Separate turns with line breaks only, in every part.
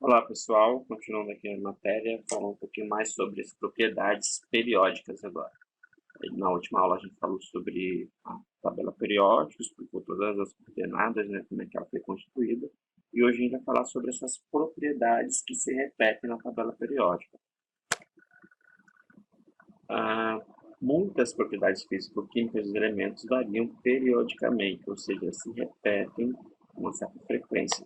Olá pessoal, continuando aqui na matéria, falando um pouquinho mais sobre as propriedades periódicas agora. Na última aula a gente falou sobre a tabela periódica, explicou todas as coordenadas, né, como é que ela foi constituída, e hoje a gente vai falar sobre essas propriedades que se repetem na tabela periódica. Muitas propriedades físico-químicas dos elementos variam periodicamente, ou seja, se repetem com uma certa frequência.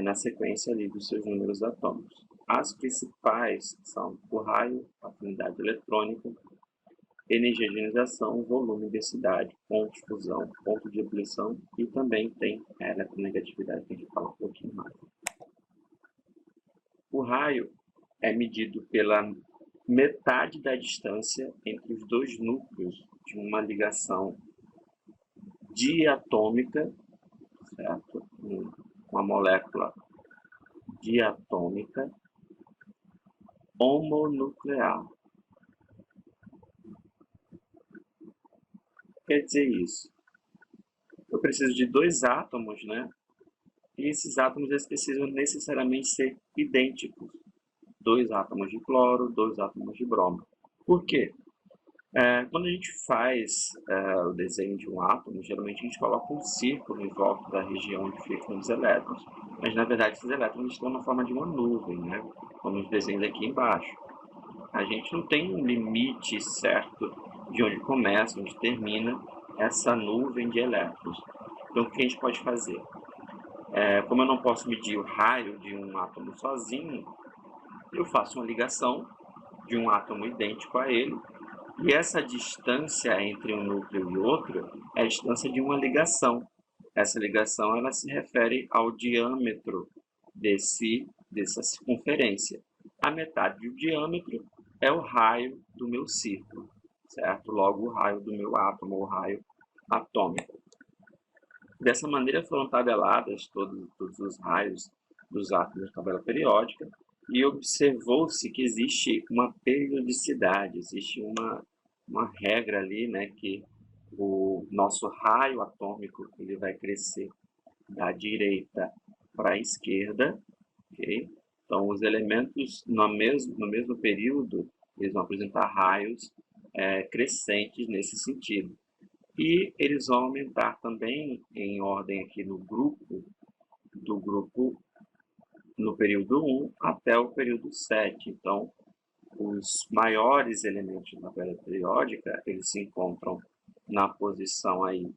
Na sequência ali dos seus números atômicos. As principais são o raio, afinidade eletrônica, energia de ionização, volume, densidade, ponto de fusão, ponto de ebulição e também tem a eletronegatividade, que a gente vai falar um pouquinho mais. O raio é medido pela metade da distância entre os dois núcleos de uma ligação diatômica, certo? Uma molécula diatômica homonuclear. Quer dizer isso? Eu preciso de dois átomos, né? E esses átomos eles precisam necessariamente ser idênticos. Dois átomos de cloro, dois átomos de bromo. Por quê? Quando a gente faz o desenho de um átomo, geralmente a gente coloca um círculo em volta da região onde ficam os elétrons. Mas, na verdade, esses elétrons estão na forma de uma nuvem, né? Como os desenhos aqui embaixo. A gente não tem um limite certo de onde começa, onde termina essa nuvem de elétrons. Então, o que a gente pode fazer? Como eu não posso medir o raio de um átomo sozinho, eu faço uma ligação de um átomo idêntico a ele, e essa distância entre um núcleo e outro é a distância de uma ligação. Essa ligação ela se refere ao diâmetro dessa circunferência. A metade do diâmetro é o raio do meu círculo, certo? Logo, o raio do meu átomo, o raio atômico. Dessa maneira foram tabeladas todos os raios dos átomos da tabela periódica e observou-se que existe uma periodicidade, existe uma regra ali, né, que o nosso raio atômico ele vai crescer da direita para a esquerda, ok? Então, os elementos no mesmo período, eles vão apresentar raios crescentes nesse sentido. E eles vão aumentar também em ordem aqui do grupo no período 1 até o período 7. Então, os maiores elementos da tabela periódica, eles se encontram na posição aí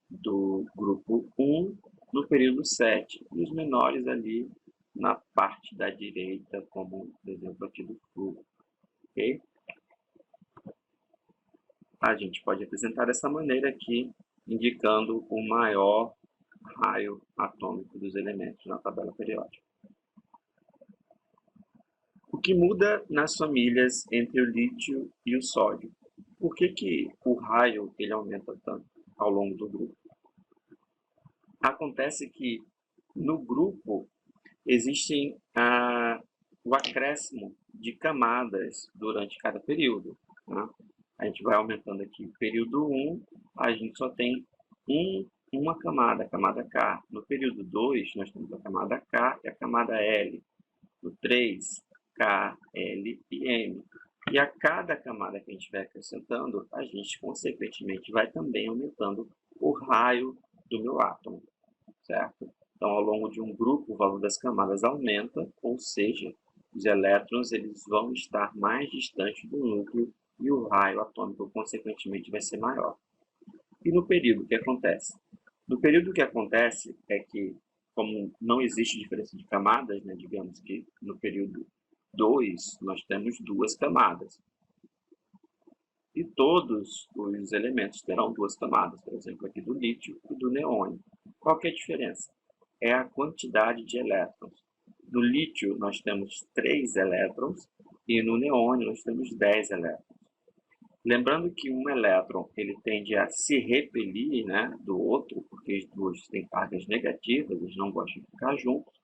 do grupo 1 no período 7, e os menores ali na parte da direita, como por exemplo aqui do grupo, ok? A gente pode representar dessa maneira aqui, indicando o maior raio atômico dos elementos na tabela periódica. O que muda nas famílias entre o lítio e o sódio? Por que o raio ele aumenta tanto ao longo do grupo? Acontece que no grupo existem o acréscimo de camadas durante cada período. Né? A gente vai aumentando aqui. No período 1, a gente só tem uma camada, a camada K. No período 2, nós temos a camada K e a camada L. No 3, K, L e M. E a cada camada que a gente vai acrescentando, a gente, consequentemente, vai também aumentando o raio do meu átomo, certo? Então, ao longo de um grupo, o valor das camadas aumenta, ou seja, os elétrons eles vão estar mais distantes do núcleo e o raio atômico, consequentemente, vai ser maior. E no período, o que acontece? No período, o que acontece é que, como não existe diferença de camadas, né, digamos que no período 2 nós temos duas camadas. E todos os elementos terão duas camadas, por exemplo, aqui do lítio e do neônio. Qual que é a diferença? É a quantidade de elétrons. No lítio, nós temos 3 elétrons e no neônio nós temos 10 elétrons. Lembrando que um elétron ele tende a se repelir, né, do outro, porque os dois têm cargas negativas, eles não gostam de ficar juntos.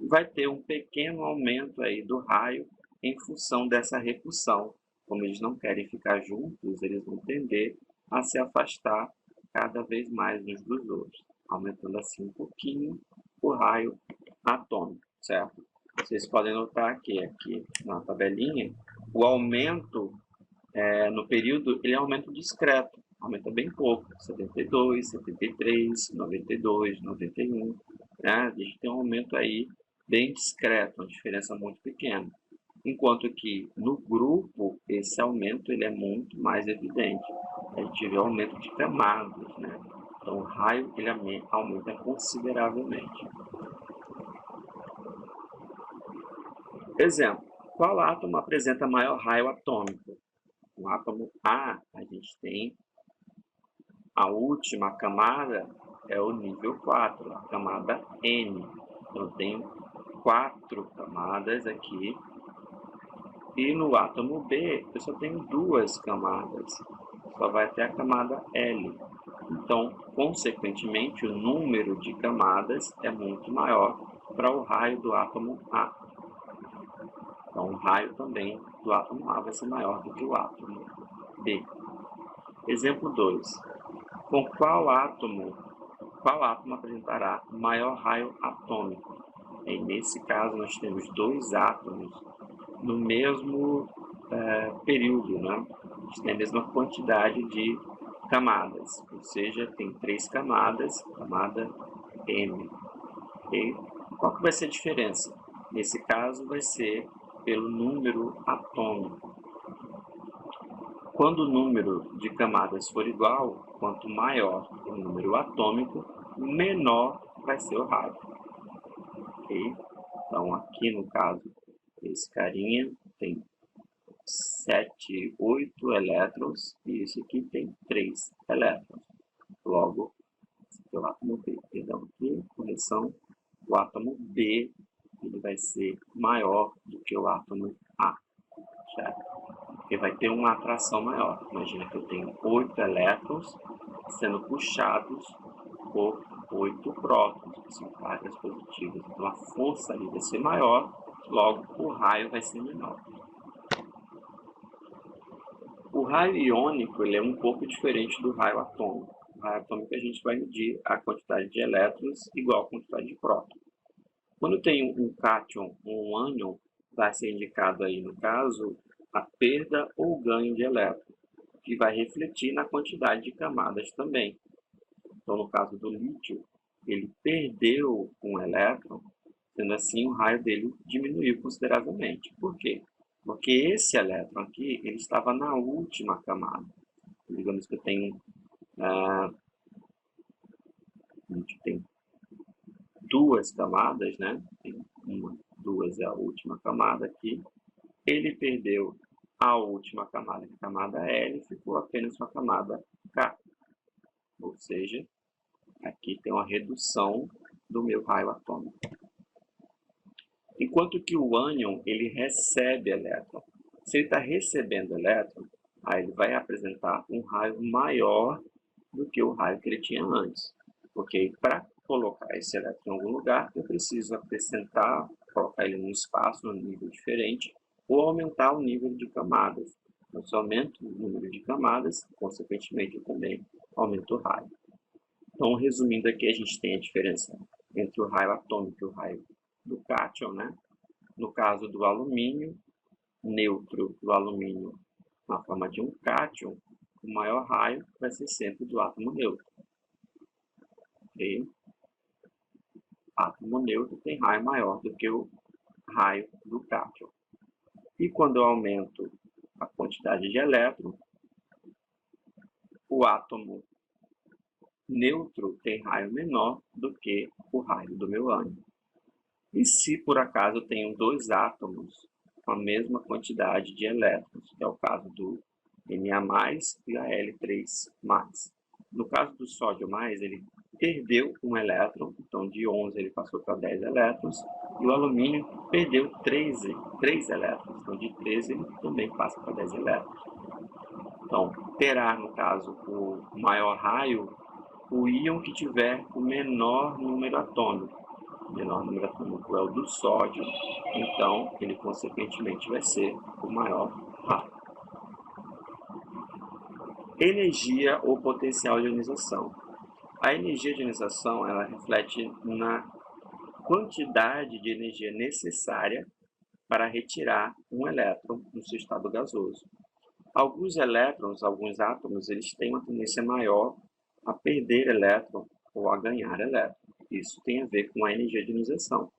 Vai ter um pequeno aumento aí do raio em função dessa repulsão. Como eles não querem ficar juntos, eles vão tender a se afastar cada vez mais uns dos outros, aumentando assim um pouquinho o raio atômico, certo? Vocês podem notar que aqui na tabelinha, o aumento no período, ele é um aumento discreto, aumenta bem pouco, 72, 73, 92, 91, né? A gente tem um aumento aí bem discreto, uma diferença muito pequena. Enquanto que no grupo, esse aumento ele é muito mais evidente. A gente vê o aumento de camadas, né? Então, o raio ele aumenta consideravelmente. Exemplo, qual átomo apresenta maior raio atômico? O átomo A, a gente tem a última camada, é o nível 4, a camada N. Então, eu tenho 4 camadas aqui. E no átomo B, eu só tenho 2 camadas. Só vai ter a camada L. Então, consequentemente, o número de camadas é muito maior para o raio do átomo A. Então, o raio também do átomo A vai ser maior do que o átomo B. Exemplo 2. Com qual átomo apresentará maior raio atômico? E nesse caso, nós temos 2 átomos no mesmo período, né? A gente tem a mesma quantidade de camadas, ou seja, tem 3 camadas, camada M. Okay? Qual que vai ser a diferença? Nesse caso, vai ser pelo número atômico. Quando o número de camadas for igual, quanto maior o número atômico, menor vai ser o raio. Okay? Então, aqui no caso, esse carinha tem 7, 8 elétrons e esse aqui tem 3 elétrons. Logo, esse aqui é o átomo B. Perdão, aqui, correção, o átomo B ele vai ser maior do que o átomo A, certo? Porque vai ter uma atração maior. Imagina que eu tenho 8 elétrons sendo puxados por 8 prótons, que são cargas positivas. Então, a força ali vai ser maior, logo o raio vai ser menor. O raio iônico ele é um pouco diferente do raio atômico. O raio atômico a gente vai medir a quantidade de elétrons igual a quantidade de prótons. Quando tem um cátion ou um ânion, vai ser indicado aí, no caso, a perda ou ganho de elétrons, que vai refletir na quantidade de camadas também. Então, no caso do lítio, ele perdeu um elétron, sendo assim, o raio dele diminuiu consideravelmente. Por quê? Porque esse elétron aqui, ele estava na última camada. Digamos que eu tenho, a gente tem 2 camadas, né? Tem 1, 2 é a última camada aqui. Ele perdeu a última camada, a camada L, ficou apenas com a camada K. Ou seja, aqui tem uma redução do meu raio atômico. Enquanto que o ânion, ele recebe elétron. Se ele está recebendo elétron, aí ele vai apresentar um raio maior do que o raio que ele tinha antes. Porque para colocar esse elétron em algum lugar, eu preciso acrescentar, colocar ele num espaço, num nível diferente, ou aumentar o nível de camadas. Então, se eu aumento o número de camadas, consequentemente, eu também aumento o raio. Então, resumindo aqui, a gente tem a diferença entre o raio atômico e o raio do cátion, né? No caso do alumínio, neutro do alumínio na forma de um cátion, o maior raio vai ser sempre do átomo neutro. Okay? Átomo neutro tem raio maior do que o raio do cátion. E quando eu aumento a quantidade de elétrons, o átomo neutro tem raio menor do que o raio do meu ânion. E se por acaso eu tenho 2 átomos com a mesma quantidade de elétrons, que é o caso do Na+, e a L3+. No caso do sódio+, ele perdeu um elétron, então de 11 ele passou para 10 elétrons, e o alumínio perdeu 3 elétrons, então de 13 ele também passa para 10 elétrons. Então, terá, no caso, o maior raio, o íon que tiver o menor número atômico. O menor número atômico é o do sódio, então ele consequentemente vai ser o maior raio. Energia ou potencial de ionização. A energia de ionização ela reflete na quantidade de energia necessária para retirar um elétron no seu estado gasoso. Alguns elétrons, alguns átomos, eles têm uma tendência maior a perder elétron ou a ganhar elétron. Isso tem a ver com a energia de ionização.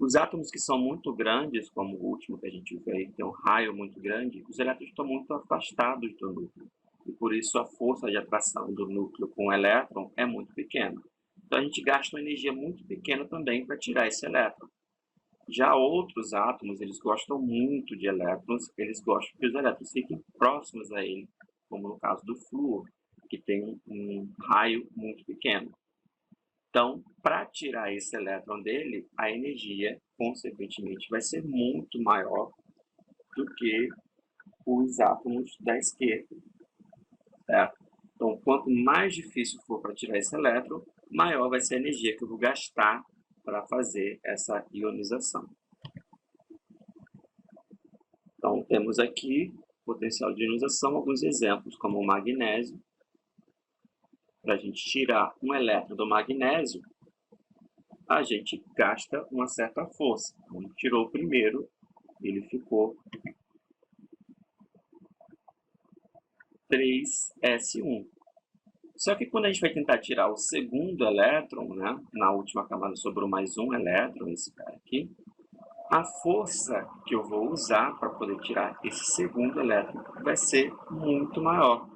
Os átomos que são muito grandes, como o último que a gente vê, que tem um raio muito grande, os elétrons estão muito afastados do núcleo. E por isso a força de atração do núcleo com o elétron é muito pequena. Então a gente gasta uma energia muito pequena também para tirar esse elétron. Já outros átomos, eles gostam muito de elétrons, eles gostam que os elétrons fiquem próximos a ele, como no caso do flúor, que tem um raio muito pequeno. Então, para tirar esse elétron dele, a energia, consequentemente, vai ser muito maior do que os átomos da esquerda. Certo? Então, quanto mais difícil for para tirar esse elétron, maior vai ser a energia que eu vou gastar para fazer essa ionização. Então, temos aqui potencial de ionização, alguns exemplos, como o magnésio. Para a gente tirar um elétron do magnésio, a gente gasta uma certa força. Então, tirou o primeiro, ele ficou 3s1. Só que quando a gente vai tentar tirar o segundo elétron, né, na última camada sobrou mais um elétron, esse cara aqui, a força que eu vou usar para poder tirar esse segundo elétron vai ser muito maior.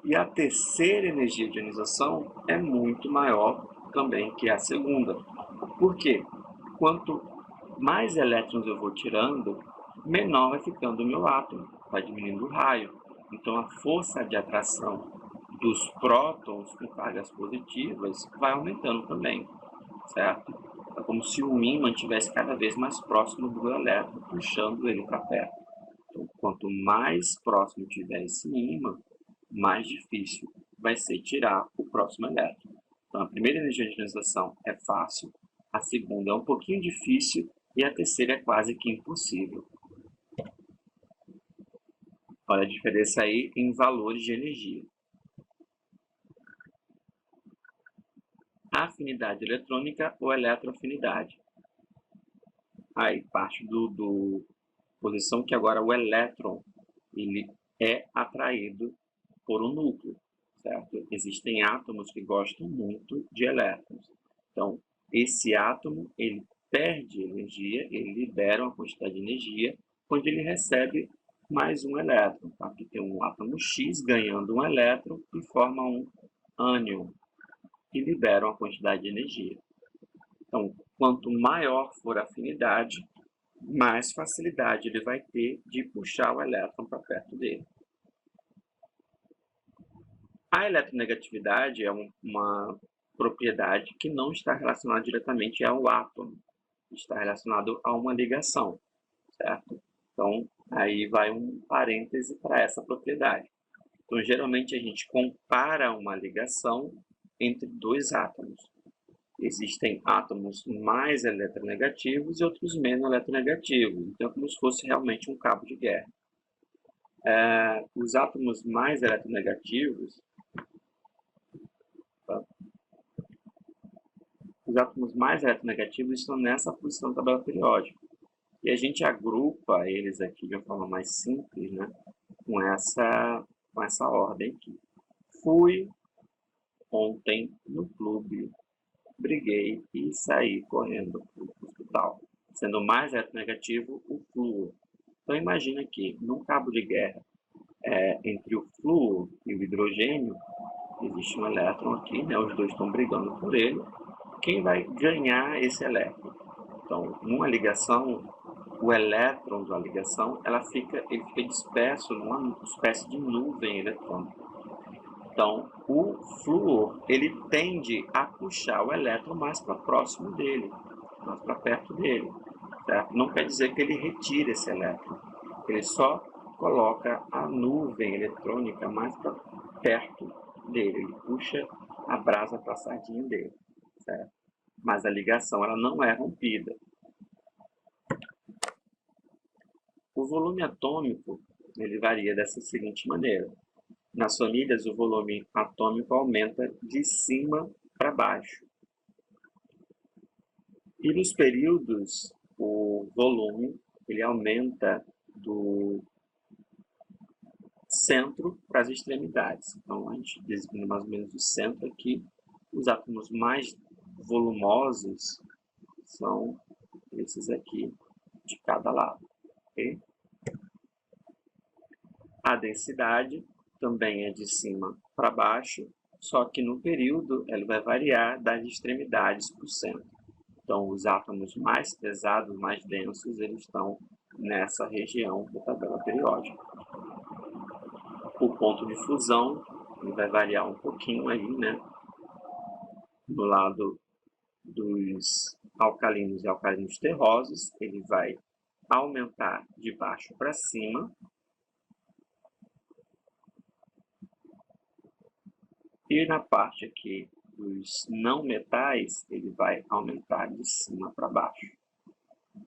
E a terceira energia de ionização é muito maior também que a segunda. Por quê? Quanto mais elétrons eu vou tirando, menor vai ficando o meu átomo, vai diminuindo o raio. Então a força de atração dos prótons com cargas positivas vai aumentando também, certo? É como se o ímã estivesse cada vez mais próximo do elétron, puxando ele para perto. Então, quanto mais próximo tiver esse ímã, mais difícil vai ser tirar o próximo elétron. Então, a primeira energia de ionização é fácil, a segunda é um pouquinho difícil e a terceira é quase que impossível. Olha a diferença aí em valores de energia. Afinidade eletrônica ou eletroafinidade. Aí parte do posição que agora o elétron ele é atraído por um núcleo, certo? Existem átomos que gostam muito de elétrons. Então, esse átomo ele perde energia, ele libera uma quantidade de energia quando ele recebe mais um elétron. Tá? Aqui tem um átomo X ganhando um elétron e forma um ânion, que libera uma quantidade de energia. Então, quanto maior for a afinidade, mais facilidade ele vai ter de puxar o elétron para perto dele. A eletronegatividade é uma propriedade que não está relacionada diretamente ao átomo, está relacionado a uma ligação, certo? Então, aí vai um parêntese para essa propriedade. Então, geralmente a gente compara uma ligação entre dois átomos. Existem átomos mais eletronegativos e outros menos eletronegativos. Então, é como se fosse realmente um cabo de guerra. Os átomos mais eletronegativos, estão nessa posição da tabela periódica. E a gente agrupa eles aqui de uma forma mais simples, né? com essa ordem aqui. Fui ontem no clube, briguei e saí correndo para o hospital. Sendo mais eletronegativo, o flúor. Então imagina que num cabo de guerra entre o flúor e o hidrogênio, existe um elétron aqui, né? Os dois estão brigando por ele. Quem vai ganhar esse elétron? Então, numa ligação, o elétron da ligação ele fica disperso numa espécie de nuvem eletrônica. Então, o flúor ele tende a puxar o elétron mais para próximo dele, mais para perto dele. Certo? Não quer dizer que ele retire esse elétron, ele só coloca a nuvem eletrônica mais para perto dele, ele puxa a brasa para a sardinha dele. Certo? Mas a ligação ela não é rompida. O volume atômico ele varia dessa seguinte maneira. Nas famílias, o volume atômico aumenta de cima para baixo. E nos períodos, o volume ele aumenta do centro para as extremidades. Então, a gente designa mais ou menos o centro aqui. Os átomos mais volumosos são esses aqui, de cada lado. Okay? A densidade também é de cima para baixo, só que no período ele vai variar das extremidades para o centro. Então, os átomos mais pesados, mais densos, eles estão nessa região da tabela periódica. O ponto de fusão ele vai variar um pouquinho aí, né? Do lado dos alcalinos e alcalinos terrosos, ele vai aumentar de baixo para cima. E na parte aqui dos não metais, ele vai aumentar de cima para baixo.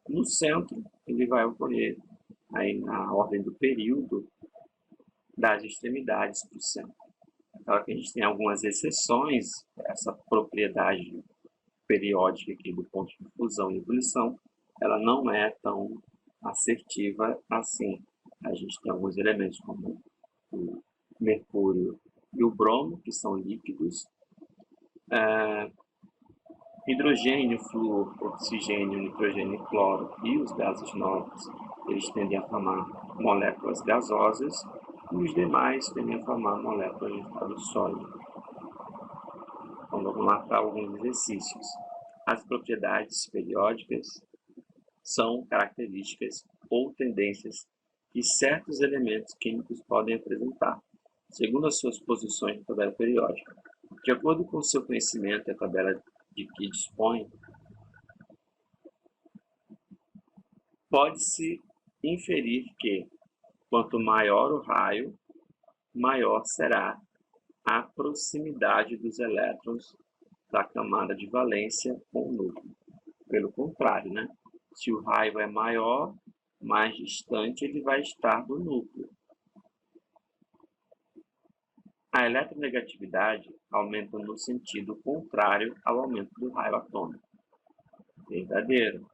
No centro, ele vai ocorrer aí na ordem do período das extremidades para o centro. Claro que a gente tem algumas exceções, essa propriedade periódica aqui do ponto de fusão e ebulição, ela não é tão assertiva assim. A gente tem alguns elementos como o mercúrio e o bromo, que são líquidos, hidrogênio, flúor, oxigênio, nitrogênio e cloro e os gases nobres, eles tendem a formar moléculas gasosas e os demais tendem a formar moléculas de estado sólido. Então vamos lá para alguns exercícios. As propriedades periódicas são características ou tendências que certos elementos químicos podem apresentar, segundo as suas posições na tabela periódica. De acordo com o seu conhecimento e a tabela de que dispõe, pode-se inferir que, quanto maior o raio, maior será a proximidade dos elétrons da camada de valência com o núcleo. Pelo contrário, né? Se o raio é maior, mais distante ele vai estar do núcleo. A eletronegatividade aumenta no sentido contrário ao aumento do raio atômico. Verdadeiro.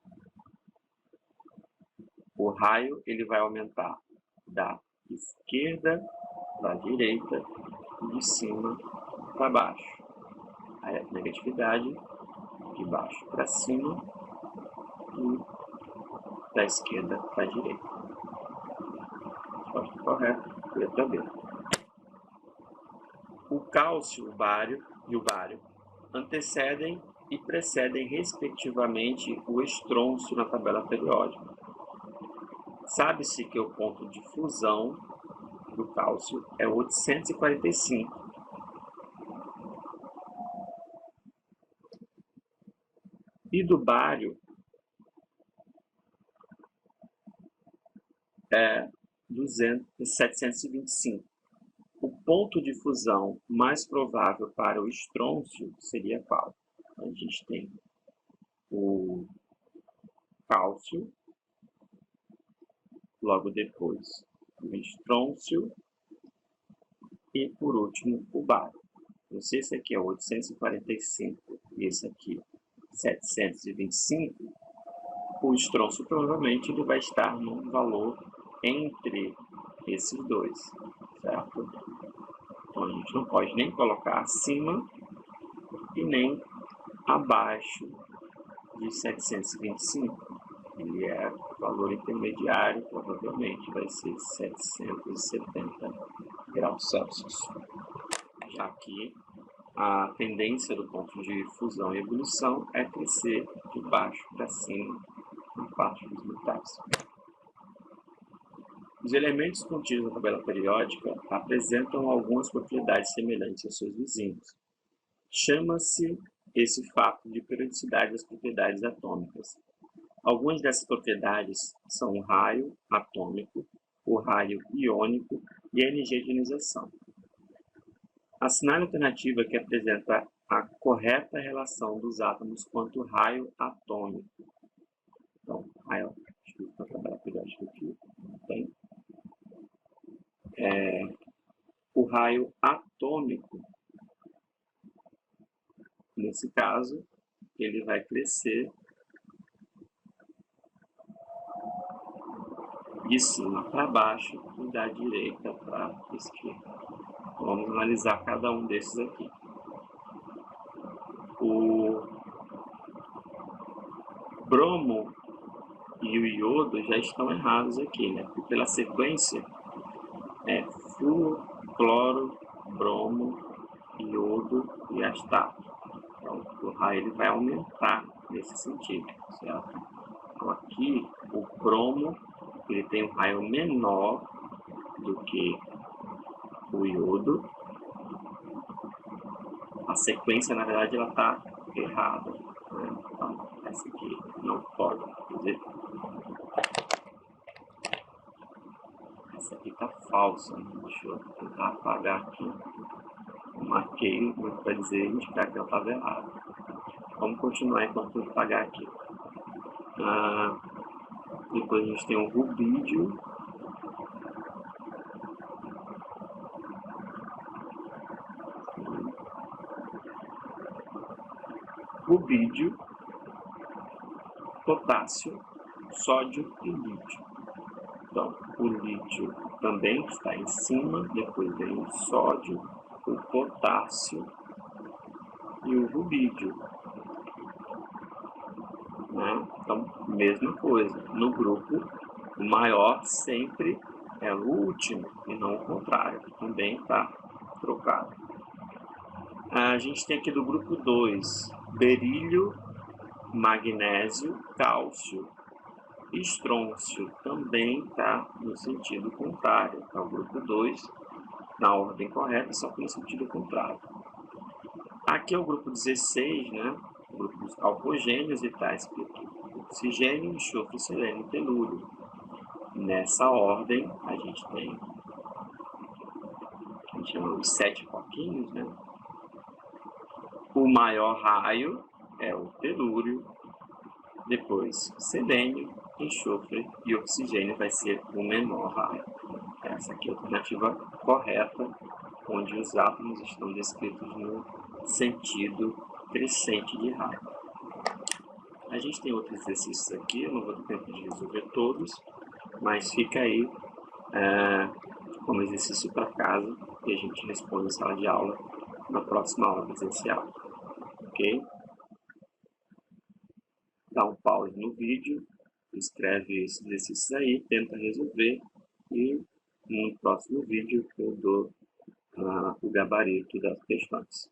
O raio ele vai aumentar da esquerda para a direita e de cima para baixo. A eletronegatividade de baixo para cima e da esquerda para a direita. Resposta correta, letra B. O cálcio, o bário e o bário antecedem e precedem, respectivamente, o estrôncio na tabela periódica. Sabe-se que o ponto de fusão do cálcio é 845. E do bário é 725. O ponto de fusão mais provável para o estrôncio seria qual? A gente tem o cálcio, logo depois o estrôncio e, por último, o bário. Então, se esse aqui é 845 e esse aqui 725, o estrôncio provavelmente ele vai estar num valor entre esses dois, certo? Então a gente não pode nem colocar acima e nem abaixo de 725. Ele é valor intermediário, provavelmente vai ser 770 graus Celsius. Já que a tendência do ponto de fusão e ebulição é crescer de baixo para cima na parte dos metais. Os elementos contidos na tabela periódica apresentam algumas propriedades semelhantes aos seus vizinhos. Chama-se esse fato de periodicidade das propriedades atômicas. Algumas dessas propriedades são o raio atômico, o raio iônico e a energia de ionização. Assinale a alternativa que apresenta a correta relação dos átomos quanto ao raio atômico. Então, raio, escrito na tabela periódica aqui, tem. O raio atômico, nesse caso, ele vai crescer de cima para baixo e da direita para a esquerda. Vamos analisar cada um desses aqui. O bromo e o iodo já estão errados aqui, né? Porque pela sequência é flúor, cloro, bromo, iodo e astato. Então, o raio ele vai aumentar nesse sentido, certo? Então, aqui, o bromo ele tem um raio menor do que o iodo. A sequência, na verdade, ela está errada, né? Então, essa aqui não pode, quer dizer, essa aqui está falsa, né? Deixa eu tentar apagar aqui. Marquei para dizer, indicar que ela estava errada. Vamos continuar enquanto eu apagar aqui. Depois a gente tem o rubídio. Rubídio, potássio, sódio e lítio. Então, o lítio também está em cima, depois vem o sódio, o potássio e o rubídio. Né? Então, mesma coisa. No grupo, o maior sempre é o último e não o contrário, que também está trocado. A gente tem aqui do grupo 2, berílio, magnésio, cálcio, estrôncio, também está no sentido contrário. Então, o grupo 2, na ordem correta, só que no sentido contrário. Aqui é o grupo 16, né? O grupo dos alcogênios e está escrito oxigênio, enxofre, selênio e telúrio. Nessa ordem, a gente tem, a gente chama os 7 foquinhos, né? O maior raio é o telúrio, depois selênio, enxofre e oxigênio vai ser o menor raio. Essa aqui é a alternativa correta, onde os átomos estão descritos no sentido crescente de raio. A gente tem outros exercícios aqui, eu não vou ter tempo de resolver todos, mas fica aí como exercício para casa e a gente responde em sala de aula na próxima aula presencial, ok? Dá um pause no vídeo, escreve esses exercícios aí, tenta resolver e no próximo vídeo eu dou o gabarito das questões.